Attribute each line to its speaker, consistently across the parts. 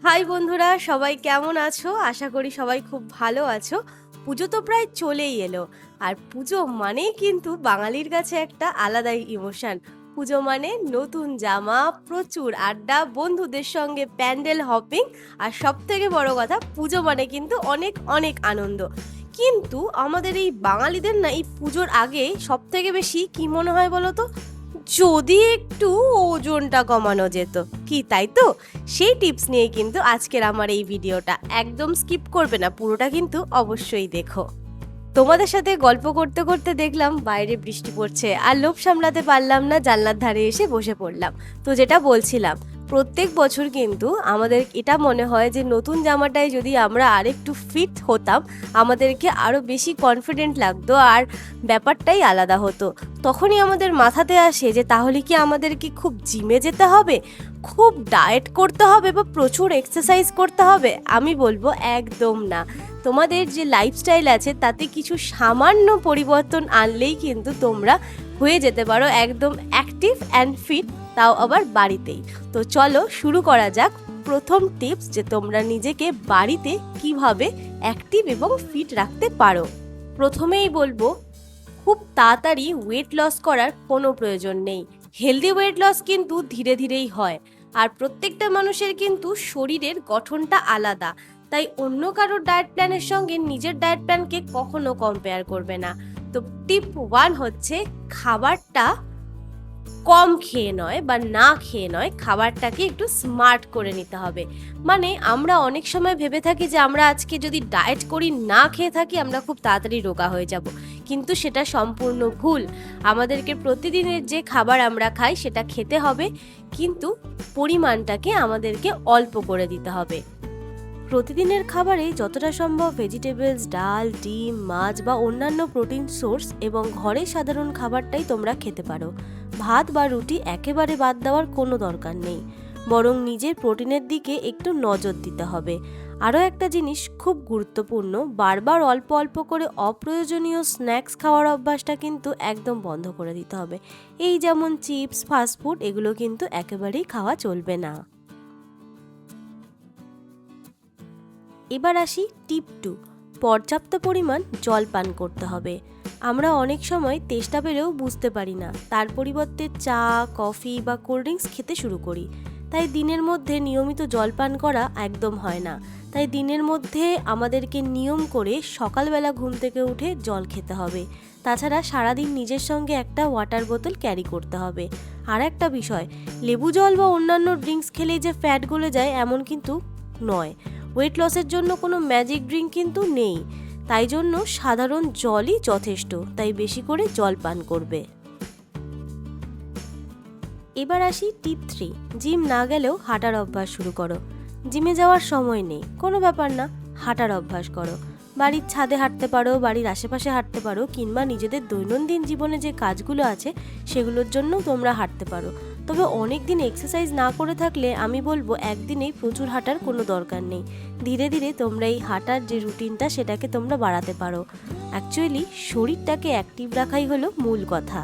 Speaker 1: High বন্ধুরা, সবাই কেমন আছো? আশা করি সবাই খুব ভালো আছো। পুজো তো প্রায় চলেই এলো, আর পুজো মানেই কিন্তু বাঙালির কাছে একটা আলাদাই ইমোশন। পুজো মানে নতুন জামা, প্রচুর আড্ডা, বন্ধুদের সঙ্গে প্যান্ডেল হপিং, আর সব থেকে বড় কথা পুজো মানে কিন্তু অনেক অনেক আনন্দ। কিন্তু আমাদের এই বাঙালিদের না এই পুজোর আগে সব থেকে বেশি কি মনে হয় বলো তো? যদি একটু ওজনটা কমানো যেত, কি তাই তো? সেই টিপস নিয়ে কিন্তু আজকের আমার এই ভিডিওটা, একদম স্কিপ করবে না, পুরোটা কিন্তু অবশ্যই দেখো। তোমাদের সাথে গল্প করতে করতে দেখলাম বাইরে বৃষ্টি পড়ছে, আর লোভ সামলাতে পারলাম না, জানলার ধারে এসে বসে পড়লাম। তো যেটা বলছিলাম, প্রত্যেক বছর কিন্তু আমাদের এটা মনে হয় যে নতুন জামাটায় যদি আমরা আরেকটু ফিট হতাম, আমাদেরকে আরও বেশি কনফিডেন্ট লাগতো, আর ব্যাপারটাই আলাদা হতো। তখনই আমাদের মাথাতে আসে যে তাহলে কি আমাদেরকে খুব জিমে যেতে হবে, খুব ডায়েট করতে হবে, বা প্রচুর এক্সারসাইজ করতে হবে? আমি বলবো একদম না। তোমাদের যে লাইফস্টাইল আছে তাতে কিছু সামান্য পরিবর্তন আনলেই কিন্তু তোমরা হয়ে যেতে পারো একদম অ্যাক্টিভ অ্যান্ড ফিট, তাও আবার বাড়িতেই। তো চলো শুরু করা যাক। প্রথম টিপস, যে তোমরা নিজেকে বাড়িতে কিভাবে অ্যাক্টিভ এবং ফিট রাখতে পারো। প্রথমেই বলবো, খুব তাড়াতাড়ি ওয়েট লস করার কোনো প্রয়োজন নেই। হেলদি ওয়েট লস কিন্তু ধীরে ধীরেই হয়, আর প্রত্যেকটা মানুষের কিন্তু শরীরের গঠনটা আলাদা। তাই অন্য কারোর ডায়েট প্ল্যানের সঙ্গে নিজের ডায়েট প্ল্যানকে কখনো কম্পেয়ার করবে না। তো টিপ 1 হচ্ছে, খাবারটা কম খেয়ে নয় বা না খেয়ে নয়, খাবারটাকে একটু স্মার্ট করে নিতে হবে। মানে আমরা অনেক সময় ভেবে থাকি যে আমরা আজকে যদি ডায়েট করি, না খেয়ে থাকি, আমরা খুব তাড়াতাড়ি রোগা হয়ে যাব, কিন্তু সেটা সম্পূর্ণ ভুল। আমাদেরকে প্রতিদিনের যে খাবার আমরা খাই সেটা খেতে হবে, কিন্তু পরিমাণটাকে আমাদেরকে অল্প করে দিতে হবে। প্রতিদিনের খাবারে যতটা সম্ভব ভেজিটেবলস, ডাল, ডিম, মাছ বা অন্যান্য প্রোটিন সোর্স এবং ঘরের সাধারণ খাবারটাই তোমরা খেতে পারো। ভাত বা রুটি একেবারে বাদ দেওয়ার কোনো দরকার নেই, বরং নিজের প্রোটিনের দিকে একটু নজর দিতে হবে। আরও একটা জিনিস খুব গুরুত্বপূর্ণ, বারবার অল্প অল্প করে অপ্রয়োজনীয় স্ন্যাক্স খাওয়ার অভ্যাসটা কিন্তু একদম বন্ধ করে দিতে হবে। এই যেমন চিপস, ফাস্টফুড, এগুলো কিন্তু একেবারেই খাওয়া চলবে না। এবার আসি টিপ 2, পর্যাপ্ত পরিমাণ জল পান করতে হবে। আমরা অনেক সময় তেষ্টা পেলেও বুঝতে পারি না, তার পরিবর্তে চা, কফি বা কোল্ড ড্রিঙ্কস খেতে শুরু করি। তাই দিনের মধ্যে নিয়মিত জল পান করা একদম হয় না। তাই দিনের মধ্যে আমাদেরকে নিয়ম করে সকালবেলা ঘুম থেকে উঠে জল খেতে হবে। তাছাড়া সারাদিন নিজের সঙ্গে একটা ওয়াটার বোতল ক্যারি করতে হবে। আর একটা বিষয়, লেবু জল বা অন্যান্য ড্রিঙ্কস খেলেই যে ফ্যাট গলে যায় এমন কিন্তু নয়। ওয়েট লসের জন্য কোনো ম্যাজিক ড্রিঙ্ক কিন্তু নেই, তাই জন্য সাধারণ জলই যথেষ্ট। তাই বেশি করে জল পান করবে। এবার আসি টিপ 3, জিম না গেলেও হাঁটার অভ্যাস শুরু করো। জিমে যাওয়ার সময় নেই, কোনো ব্যাপার না, হাঁটার অভ্যাস করো। বাড়ির ছাদে হাঁটতে পারো, বাড়ির আশেপাশে হাঁটতে পারো, কিংবা নিজেদের দৈনন্দিন জীবনে যে কাজগুলো আছে সেগুলোর জন্য তোমরা হাঁটতে পারো। তবে অনেক দিন এক্সারসাইজ না করে থাকলে আমি বলবো একদিনেই প্রচুর হাঁটার কোনো দরকার নেই। ধীরে ধীরে তোমরা এই হাঁটার যে রুটিনটা সেটাকে তোমরা বাড়াতে পারো। অ্যাকচুয়ালি শরীরটাকে অ্যাক্টিভ রাখাই হলো মূল কথা।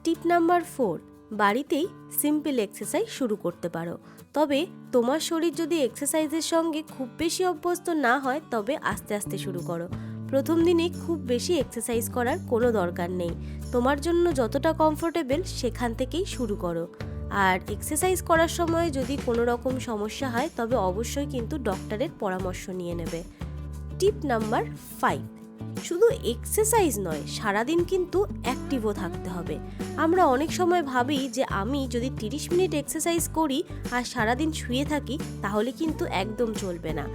Speaker 1: টিপ নাম্বার 4, বাড়িতেই সিম্পল এক্সারসাইজ শুরু করতে পারো। তবে তোমার শরীর যদি এক্সারসাইজের সঙ্গে খুব বেশি অভ্যস্ত না হয়, তবে আস্তে আস্তে শুরু করো। প্রথম দিনে খুব বেশি এক্সারসাইজ করার কোনো দরকার নেই। তোমার জন্য যতটা কমফোর্টেবল সেখান থেকেই শুরু করো। আর এক্সারসাইজ করার সময় যদি কোনো রকম সমস্যা হয়, তবে অবশ্যই কিন্তু ডক্টরের পরামর্শ নিয়ে নেবে। টিপ নাম্বার 5, শুধু এক্সারসাইজ নয়, সারাদিন কিন্তু অ্যাক্টিভও থাকতে হবে। আমরা অনেক সময় ভাবি যে আমি যদি 30 মিনিট এক্সারসাইজ করি আর সারাদিন শুয়ে থাকি, তাহলে কিন্তু একদম চলবে না।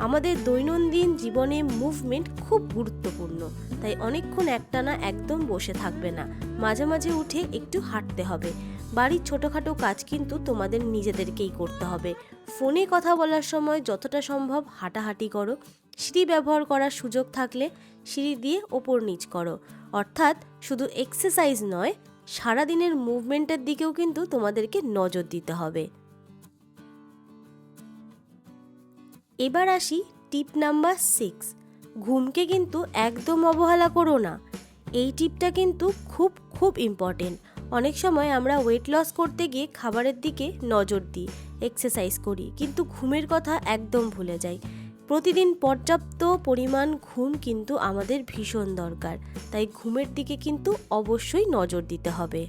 Speaker 1: আমাদের দৈনন্দিন জীবনে মুভমেন্ট খুব গুরুত্বপূর্ণ। তাই অনেকক্ষণ একটানা একদম বসে থাকবে না, মাঝে মাঝে উঠে একটু হাঁটতে হবে। বাড়ির ছোটোখাটো কাজ কিন্তু তোমাদের নিজেদেরকেই করতে হবে। ফোনে কথা বলার সময় যতটা সম্ভব হাঁটাহাঁটি করো। সিঁড়ি ব্যবহার করার সুযোগ থাকলে সিঁড়ি দিয়ে ওপর নিচ করো। অর্থাৎ শুধু এক্সারসাইজ নয়, সারাদিনের মুভমেন্টের দিকেও কিন্তু তোমাদেরকে নজর দিতে হবে। এবার আসি টিপ নাম্বার 6, ঘুমকে কিন্তু একদম অবহেলা করো না। এই টিপটা কিন্তু খুব খুব ইম্পর্টেন্ট। অনেক সময় আমরা ওয়েট লস করতে গিয়ে খাবারের দিকে নজর দিই, এক্সারসাইজ করি, কিন্তু ঘুমের কথা একদম ভুলে যাই। প্রতিদিন পর্যাপ্ত পরিমাণ ঘুম কিন্তু আমাদের ভীষণ দরকার, তাই ঘুমের দিকে কিন্তু অবশ্যই নজর দিতে হবে।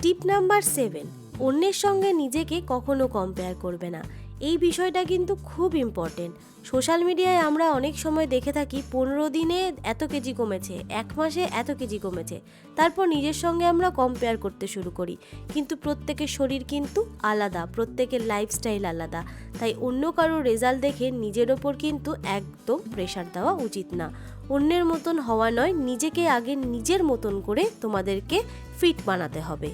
Speaker 1: টিপ নাম্বার 7, অন্যের সঙ্গে নিজেকে কখনো কম্পেয়ার করবে না। এই বিষয়টা কিন্তু খুব ইম্পর্টেন্ট। সোশ্যাল মিডিয়ায় আমরা অনেক সময় দেখে থাকি 15 দিনে এত কেজি কমেছে, 1 মাসে এত কেজি কমেছে, তারপর নিজের সঙ্গে আমরা কম্পেয়ার করতে শুরু করি। কিন্তু প্রত্যেকের শরীর কিন্তু আলাদা, প্রত্যেকের লাইফস্টাইল আলাদা, তাই অন্য কারোর রেজাল্ট দেখে নিজের ওপর কিন্তু একদম প্রেশার দেওয়া উচিত না। অন্যের মতন হওয়া নয়, নিজেকে আগে নিজের মতন করে তোমাদেরকে ফিট বানাতে হবে।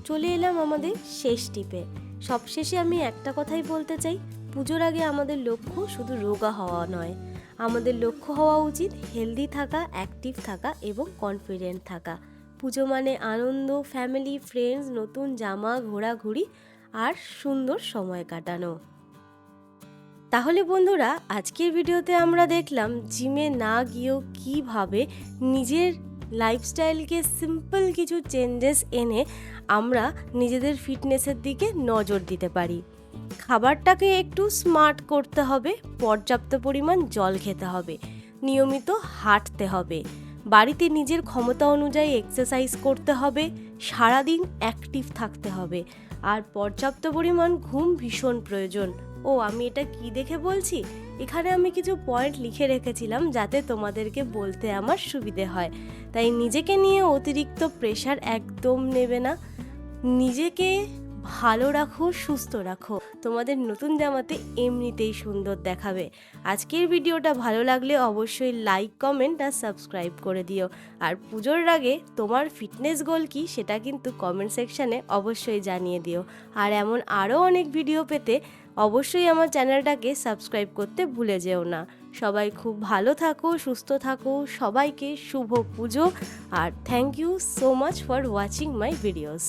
Speaker 1: চলে এলাম আমাদের শেষ টিপে। সবশেষে আমি একটা কথাই বলতে চাই, পুজোর আগে আমাদের লক্ষ্য শুধু রোগা হওয়া নয়, আমাদের লক্ষ্য হওয়া উচিত হেলদি থাকা, অ্যাক্টিভ থাকা এবং কনফিডেন্ট থাকা। পুজো মানে আনন্দ, ফ্যামিলি, ফ্রেন্ডস, নতুন জামা, ঘোরাঘুরি আর সুন্দর সময় কাটানো। তাহলে বন্ধুরা, আজকের ভিডিওতে আমরা দেখলাম জিমে না গিয়েও কীভাবে নিজের লাইফস্টাইলকে সিম্পল কিছু চেঞ্জেস এনে আমরা নিজেদের ফিটনেসের দিকে নজর দিতে পারি। খাবারটাকে একটু স্মার্ট করতে হবে, পর্যাপ্ত পরিমাণ জল খেতে হবে, নিয়মিত হাঁটতে হবে, বাড়িতে নিজের ক্ষমতা অনুযায়ী এক্সারসাইজ করতে হবে, সারাদিন অ্যাক্টিভ থাকতে হবে, আর পর্যাপ্ত পরিমাণ ঘুম ভীষণ প্রয়োজন। ও আমি এটা কি দেখে বলছি, এখানে আমি কিছু পয়েন্ট লিখে রেখেছিলাম যাতে তোমাদেরকে বলতে আমার সুবিধে হয়। তাই নিজেকে নিয়ে অতিরিক্ত প্রেশার একদম নেবে না, নিজেকে ভালো রাখো, সুস্থ রাখো, তোমাদের নতুন জামাতে এমনিতেই সুন্দর দেখাবে। আজকের ভিডিওটা ভালো লাগলে অবশ্যই লাইক, কমেন্ট আর সাবস্ক্রাইব করে দিও। আর পুজোর আগে তোমার ফিটনেস গোল কি সেটা কিন্তু কমেন্ট সেকশানে অবশ্যই জানিয়ে দিও। আর এমন আরও অনেক ভিডিও পেতে অবশ্যই আমার চ্যানেলটাকে সাবস্ক্রাইব করতে ভুলে যেও না। সবাই খুব ভালো থাকো, সুস্থ থাকো, সবাইকে শুভ পুজো, আর thank you so much for watching my videos.